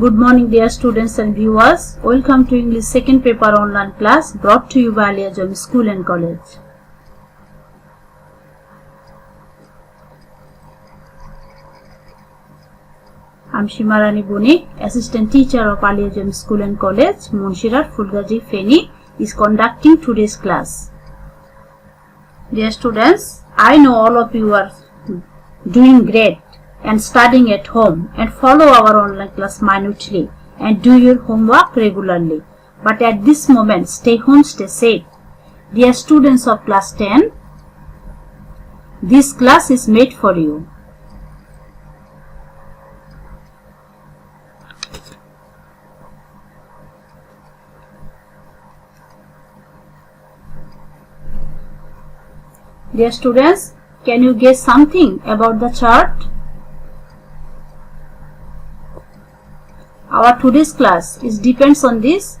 Good morning dear students and viewers. Welcome to English second paper online class brought to you by Aliazam School and College. I am Shimarani Bonik, Assistant Teacher of Aliazam School and College, Munshirat Fulgaji Feni is conducting today's class. Dear students, I know all of you are doing great and studying at home and follow our online class minutely and do your homework regularly. But at this moment, stay home, stay safe. Dear students of class 10, this class is made for you. Dear students, can you guess something about the chart? Our today's class depends on these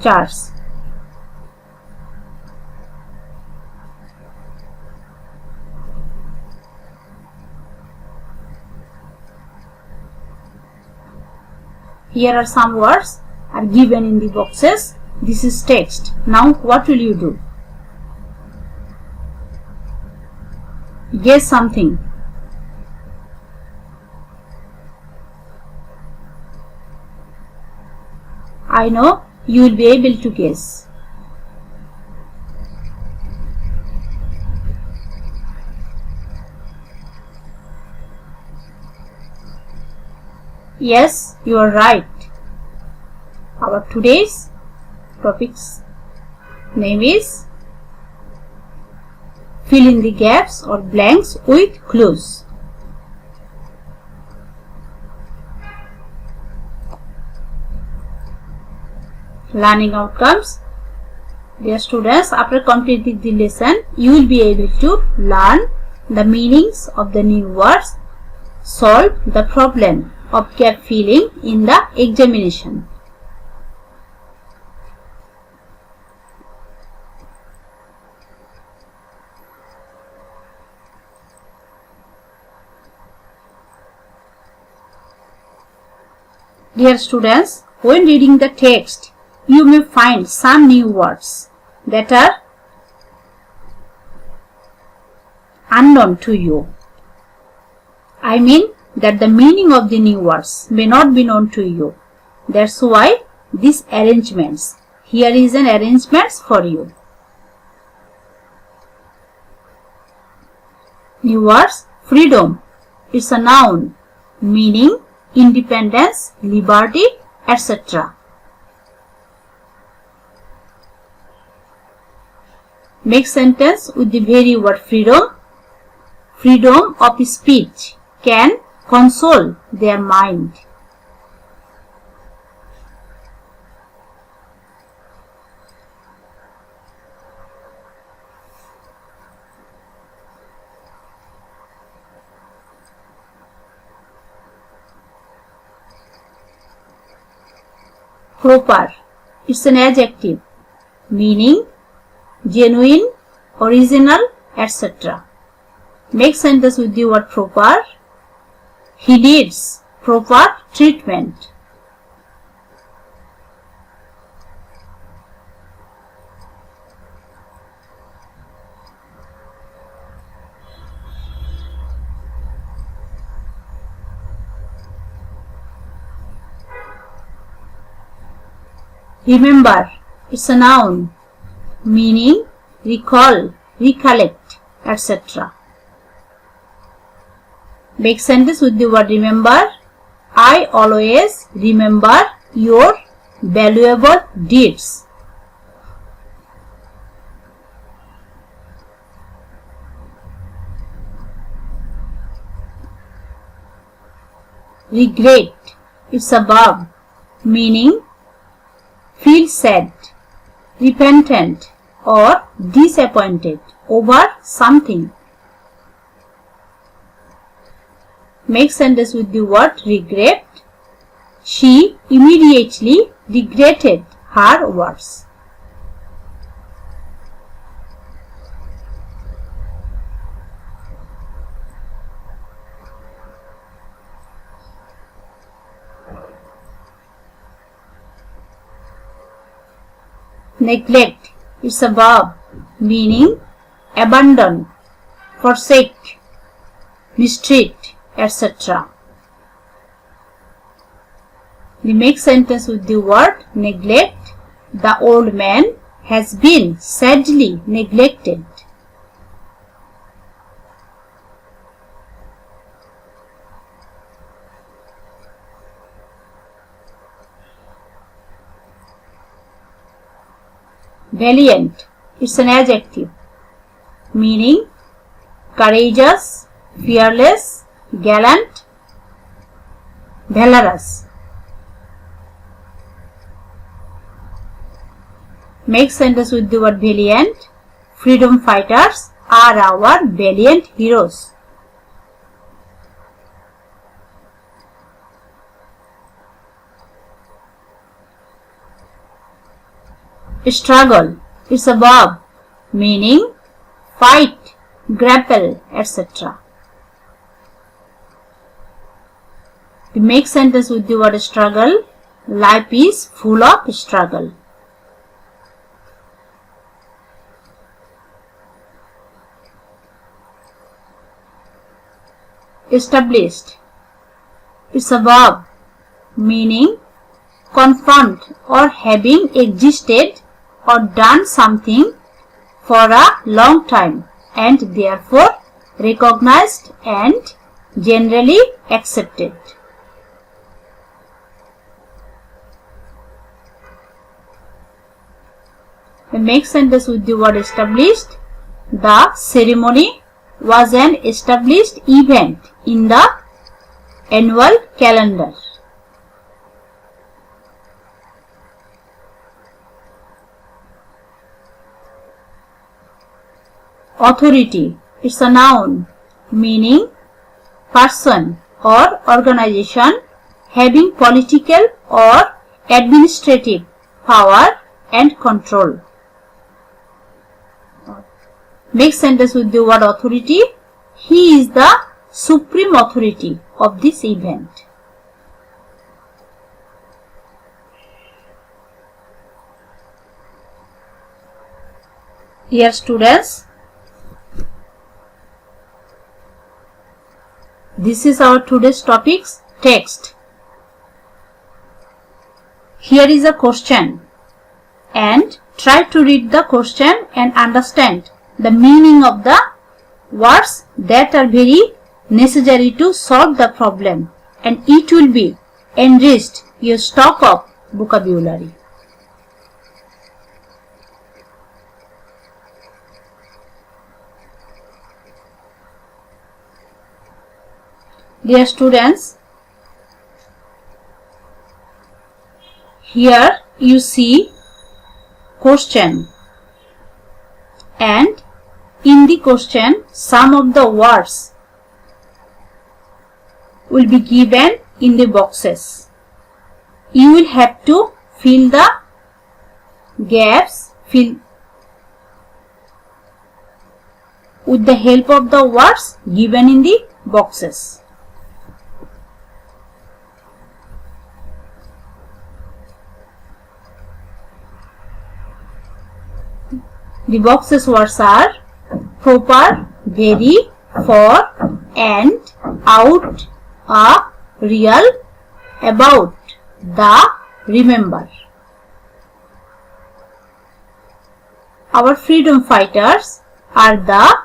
charts. Here are some words are given in the boxes. This is text. Now what will you do? Guess something. I know you will be able to guess. Yes, you are right. Our today's topic's name is fill in the gaps or blanks with clues. Learning outcomes. Dear students, after completing the lesson, you will be able to learn the meanings of the new words, solve the problem of gap filling in the examination. Dear students, when reading the text, you may find some new words that are unknown to you. I mean that the meaning of the new words may not be known to you. That's why these arrangements. Here is an arrangement for you. New words. Freedom. It's a noun meaning independence, liberty, etc. Make sentence with the very word freedom. Freedom of speech can console their mind. Proper. It's an adjective meaning genuine, original, etc. Make sentence with the word proper. He needs proper treatment. Remember. It's a noun meaning recall, recollect, etc. Make sentence with the word remember. I always remember your valuable deeds. Regret. It's a verb meaning feel sad, repentant or disappointed over something. Make sentence with the word regret. She immediately regretted her words. Neglect. It's a verb meaning abandon, forsake, mistreat, etc. We make sentence with the word neglect. The old man has been sadly neglected. Valiant. It's an adjective meaning courageous, fearless, gallant, valorous. Make sentence with the word valiant. Freedom fighters are our valiant heroes. Struggle. It's a verb meaning fight, grapple, etc. We make sentence with the word struggle. Life is full of struggle. Established. It's a verb meaning confront or having existed or done something for a long time and therefore recognized and generally accepted. We make sentence with the word established. The ceremony was an established event in the annual calendar. Authority. It's a noun meaning person or organization having political or administrative power and control. Make sentence with the word authority. He is the supreme authority of this event. Dear students, this is our today's topics text. Here is a question and try to read the question and understand the meaning of the words that are very necessary to solve the problem, and it will be enriched your stock of vocabulary. Dear students, here you see question, and in the question some of the words will be given in the boxes. You will have to fill the gaps with the help of the words given in the boxes. The boxes words are proper, very, for, and, out, a, real, about, the, remember. Our freedom fighters are the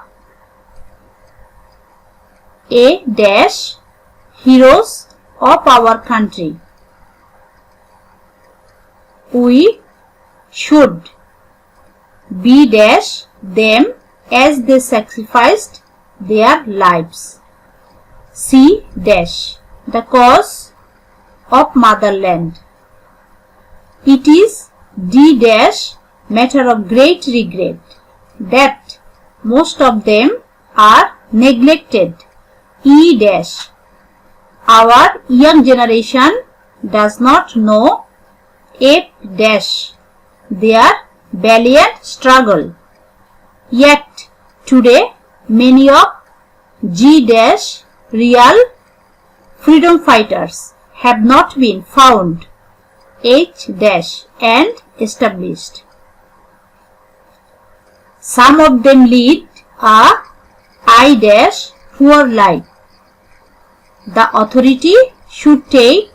A- heroes of our country. We should B- them as they sacrificed their lives. C- the cause of motherland. It is D- matter of great regret that most of them are neglected. E- our young generation does not know. F- their valiant struggle. Yet today many of G- real freedom fighters have not been found. H- and established. Some of them lead a I dash poor life. The authority should take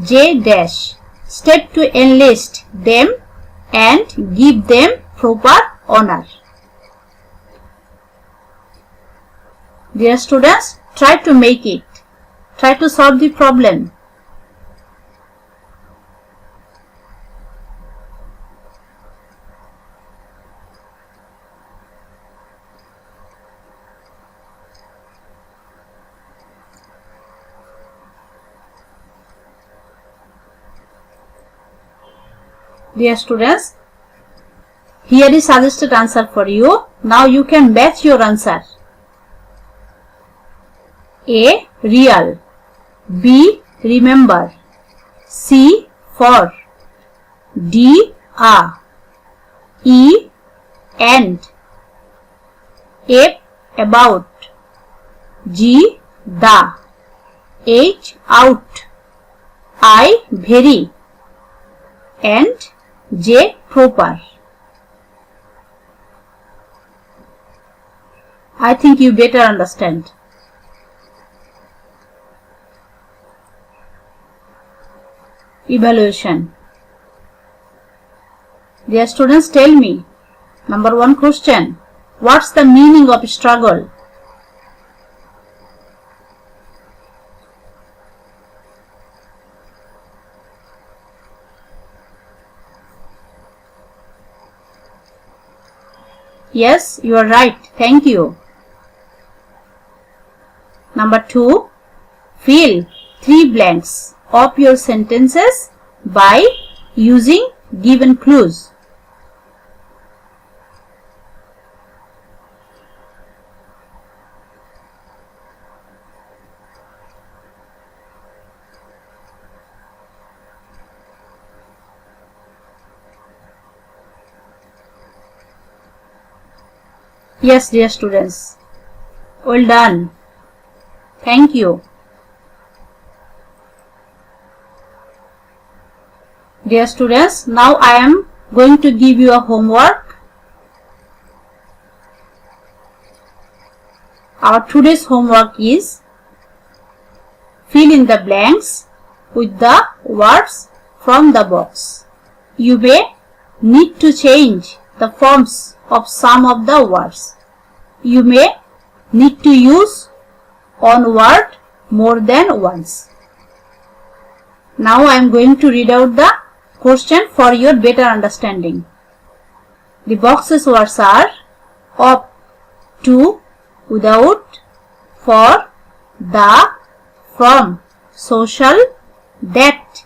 J dash step to enlist them and give them proper honor. Dear students, try to make it. Try to solve the problem. Dear students, here is suggested answer for you. Now you can match your answer. A. Real. B. Remember. C. For. D. A. E. And. F. About. G. The. H. Out. I. Very. And J. Proper. I think you better understand. Evaluation. Dear students, tell me. Number 1 question. What's the meaning of struggle? Yes, you are right. Thank you. Number 2. Fill 3 blanks of your sentences by using given clues. Yes, dear students. Well done. Thank you. Dear students, now I am going to give you a homework. Our today's homework is fill in the blanks with the words from the box. You may need to change the forms of some of the words. You may need to use one word more than once. Now I am going to read out the question for your better understanding. The boxes words are of, to, without, for, the, from, social, that,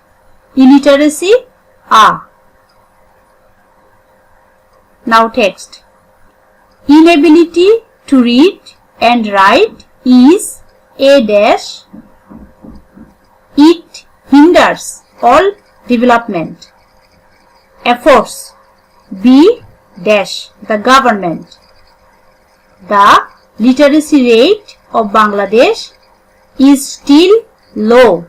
illiteracy, a. Now text. Inability to read and write is a dash. It hinders all development. Efforts B dash the government. The literacy rate of Bangladesh is still low.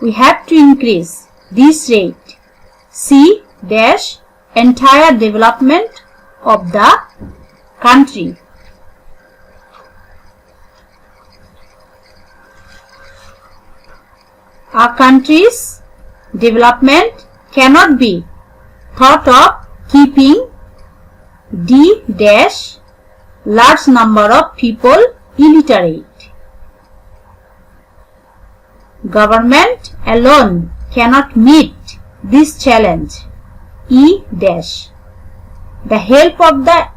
We have to increase this rate. C dash entire development of the country. Our country's development cannot be thought of keeping D dash large number of people illiterate. Government alone cannot meet this challenge. E dash the help of the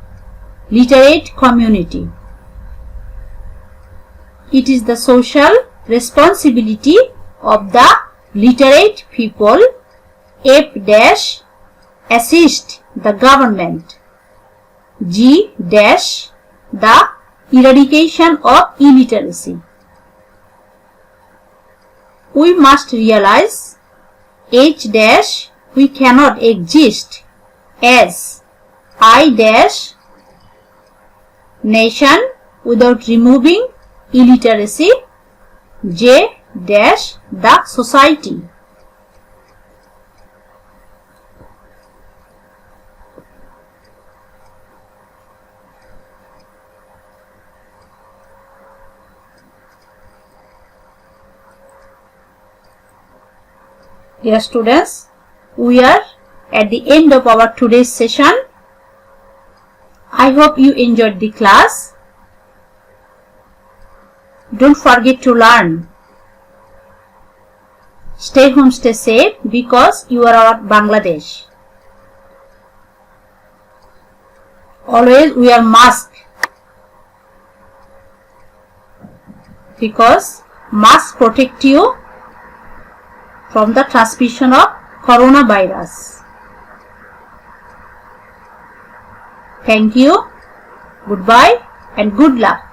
literate community. It is the social responsibility of the literate people. F dash assist the government. G dash the eradication of illiteracy. We must realize H dash we cannot exist as I dash nation without removing illiteracy. J dash the society. Dear students, we are at the end of our today's session. I hope you enjoyed the class. Don't forget to learn. Stay home, stay safe, because you are our Bangladesh. Always wear mask, because mask protect you from the transmission of coronavirus. Thank you, goodbye and good luck.